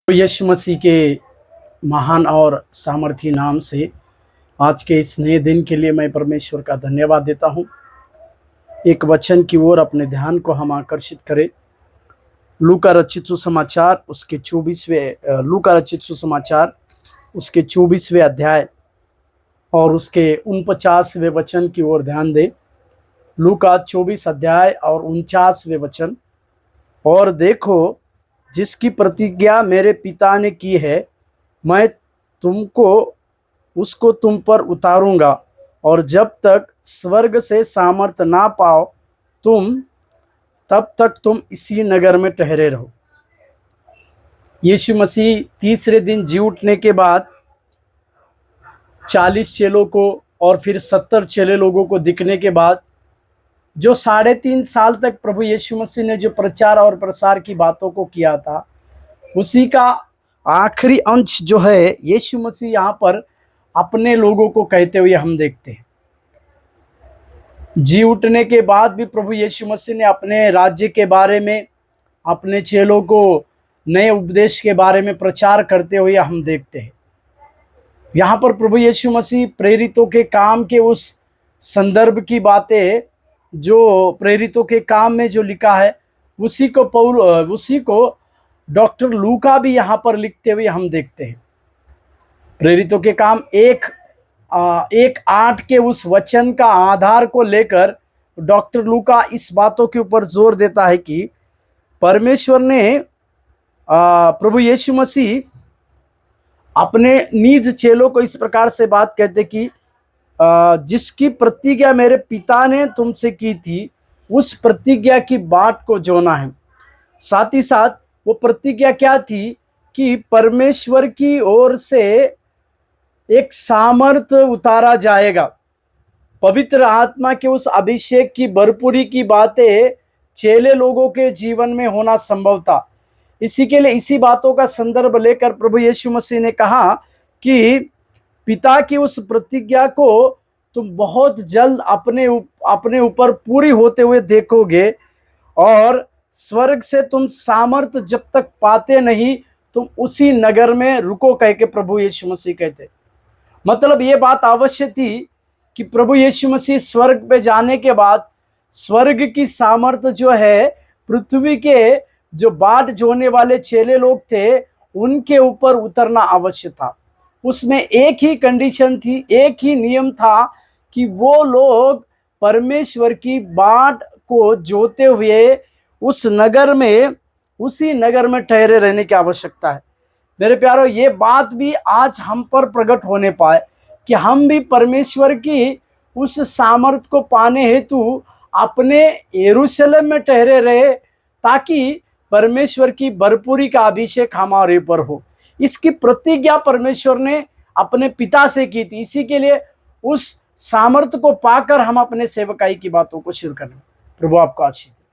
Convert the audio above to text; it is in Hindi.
यीशु मसीह के महान और सामर्थी नाम से आज के इस नए दिन के लिए मैं परमेश्वर का धन्यवाद देता हूं। एक वचन की ओर अपने ध्यान को हम आकर्षित करें। लूका रचित सुसमाचार उसके 24वें अध्याय और उसके 49वें वचन की ओर ध्यान दें। लूका 24 अध्याय और 49वें वचन। और देखो, जिसकी प्रतिज्ञा मेरे पिता ने की है, मैं उसको तुम पर उतारूंगा, और जब तक स्वर्ग से सामर्थ ना पाओ तब तक तुम इसी नगर में ठहरे रहो। यीशु मसीह तीसरे दिन जी उठने के बाद 40 चेलों को और फिर 70 चेले लोगों को दिखने के बाद जो 3.5 साल तक प्रभु यीशु मसीह ने जो प्रचार और प्रसार की बातों को किया था, उसी का आखिरी अंश जो है यीशु मसीह यहाँ पर अपने लोगों को कहते हुए हम देखते हैं। जी उठने के बाद भी प्रभु यीशु मसीह ने अपने राज्य के बारे में, अपने चेलों को नए उपदेश के बारे में प्रचार करते हुए हम देखते हैं। यहाँ पर प्रभु यीशु मसीह प्रेरितों के काम के उस संदर्भ की बातें जो प्रेरितों के काम में जो लिखा है, उसी को डॉक्टर लूका भी यहाँ पर लिखते हुए हम देखते हैं। प्रेरितों के काम 1:8 के उस वचन का आधार को लेकर डॉक्टर लूका इस बातों के ऊपर जोर देता है कि परमेश्वर ने प्रभु यीशु मसीह अपने निज चेलों को इस प्रकार से बात कहते कि जिसकी प्रतिज्ञा मेरे पिता ने तुमसे की थी, उस प्रतिज्ञा की बाट को जोना है। साथ ही साथ वो प्रतिज्ञा क्या थी कि परमेश्वर की ओर से एक सामर्थ उतारा जाएगा। पवित्र आत्मा के उस अभिषेक की भरपूरी की बातें चेले लोगों के जीवन में होना संभव था। इसी के लिए इसी बातों का संदर्भ लेकर प्रभु यीशु मसीह ने कहा कि पिता की उस प्रतिज्ञा को तुम बहुत जल्द अपने ऊपर पूरी होते हुए देखोगे, और स्वर्ग से तुम सामर्थ जब तक पाते नहीं तुम उसी नगर में रुको, कह के प्रभु यीशु मसीह कहते। मतलब ये बात अवश्य थी कि प्रभु यीशु मसीह स्वर्ग पे जाने के बाद स्वर्ग की सामर्थ जो है पृथ्वी के जो बाट जोने वाले चेले लोग थे उनके ऊपर उतरना अवश्य था। उसमें एक ही कंडीशन थी, एक ही नियम था कि वो लोग परमेश्वर की बाट को जोते हुए उसी नगर में ठहरे रहने की आवश्यकता है। मेरे प्यारों, ये बात भी आज हम पर प्रकट होने पाए कि हम भी परमेश्वर की उस सामर्थ को पाने हेतु अपने यरूशलेम में ठहरे रहे, ताकि परमेश्वर की भरपूरी का अभिषेक हमारे ऊपर हो। इसकी प्रतिज्ञा परमेश्वर ने अपने पिता से की थी। इसी के लिए उस सामर्थ को पाकर हम अपने सेवकाई की बातों को शुरू करें। प्रभु आपको आशीष दे।